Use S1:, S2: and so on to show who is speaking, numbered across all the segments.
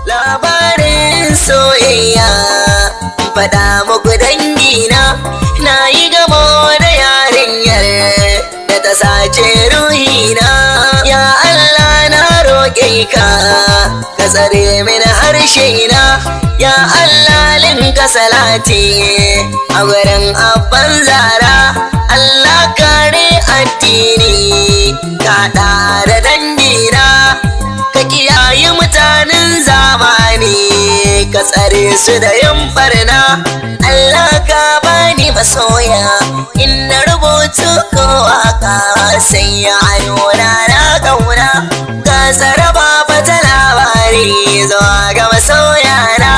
S1: labarin soyayya faɗa muku dangina na yi gamo da yarinyar da ta sace ruhina. Ya Allah na roƙe ka ka tsare mini harshena. Ya Allah linka salati a wurin abban zara. Allah kare addini ka da dangina, ka kiyaye mutanen zamani, ka tsare su da yin barna. Allah ka bani masoya in na rubutu ko waka sai ya nuna na kauna. Ka tsara baba ta labari zuwa ga masoyana.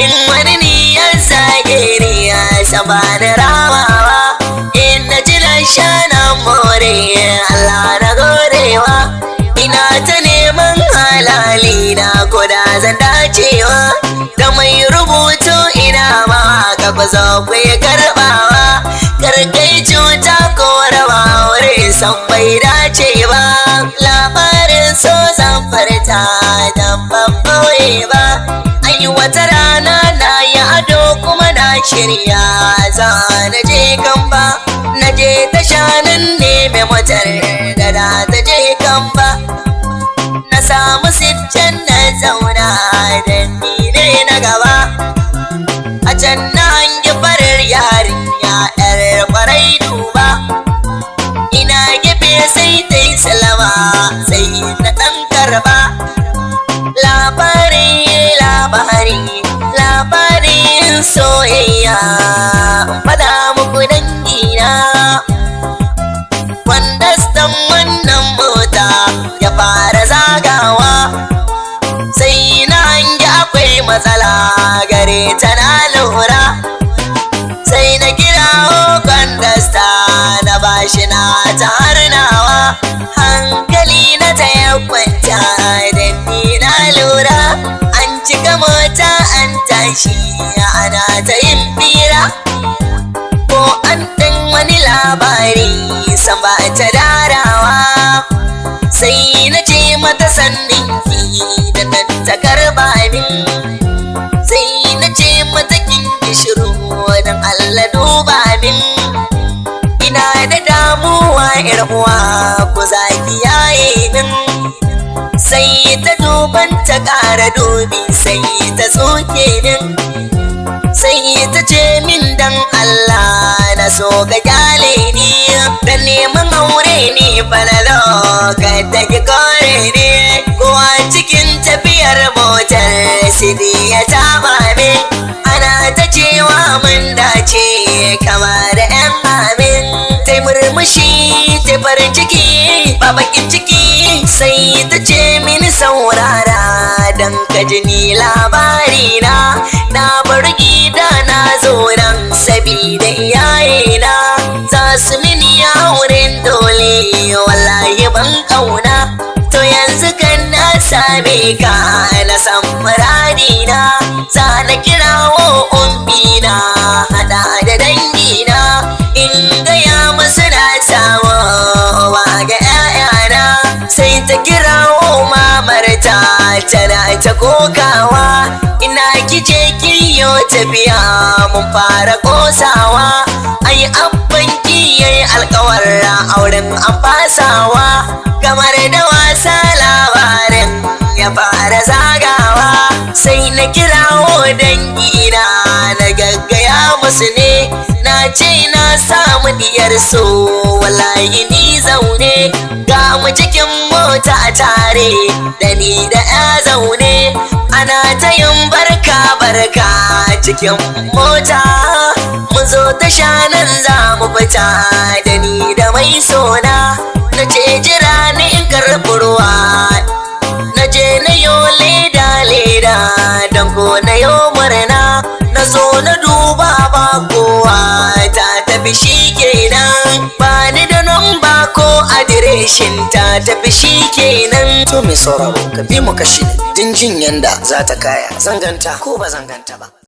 S1: In wani niyyar zage ni ya saba da ramawa, in na ji shana more Allah na godewa. Ina ta neman halali na koda zan dacewa, da mai rubutu ina ma ka zo ku yi karbawa. Karkai cuta ko raba wuri san bai dace ba. Labarin so zan farta dan ban boye ba. Ai wata rana na yi ado kuma na shirya za na je Kamba. Na je tashanin neme motar da za ta je Kamba. Na samu sittin na zauna da ni ne na gaba. A can na hangi farar yarinya yar kwarai duba. Ina gefe sai ta yi salama sai na ɗan karba. Labarin soyayya faɗa muku dangina. Kwandastan wannan mota ya fara zagawa, sai na hangi akwai matsala gare ta na lura. Sai na kirawo kwandasta na bashi na ta harnawa. Hankali na ta ya kwanta da ni na lura. An cika mota an tashi ana ta yin fira, ko an ɗan wani labari san ba ta darawa. Sai na ce mata sannin ki da nan ta karba min. Sai na ce mata kin yi shiru don Allah duba min. Ina da damuwa yar uwa ku zaki yaye min. Sai ta duban ta ƙara dubi sai ta tsoke min. Sai ta ce min dan Allah na so ka kyale ni, dan neman aure ni fa na lokata ki kore ni. Kowa cikin tafiyar motar sidi ya taba min. Ana ta cewa mun dace kama da 'yan amin. Tai murmushi tai farin ciki ba bakin ciki. Sai ta ce mini saurara dan ka ji ni labarina. Na bar gida na zo nan sabida iyayena za su mini auren dole, wallahi ban kauna. To yanzu kan na same ka na san muradina. Za na kirawo ummina hada da dangina, in gaya musu na samu wa ga 'ya'yana. Sai ta kirawo mamarta tana ta kokawa. Ina kije kiyo tafiya mun fara kosawa. Ai abban ki yayi alƙawar auren an fasawa. Kamar da wasa labarin ya fara zagawa. Sai na kirawo dangina na gaggaya musu ne. Na ce na samu diyar so wallahi ni zaune. Ga mu cikin mota tare da ni da ya zaune. Ana ta yin barka barka cikin mota. Mun zo tasha nan za mu fita da ni da mai sona. Na ce jira ni in karɓi ruwa. Na je na yo leda don ko na yo murna. Na zo na duba ba kowa ta tafi shi kenan. Ba ni da numba ko adireshin ta tafi shi kenan. To mai sauraro ka bi mu kashi din jin yanda za ta kaya, zanganta ko ba zanganta ba.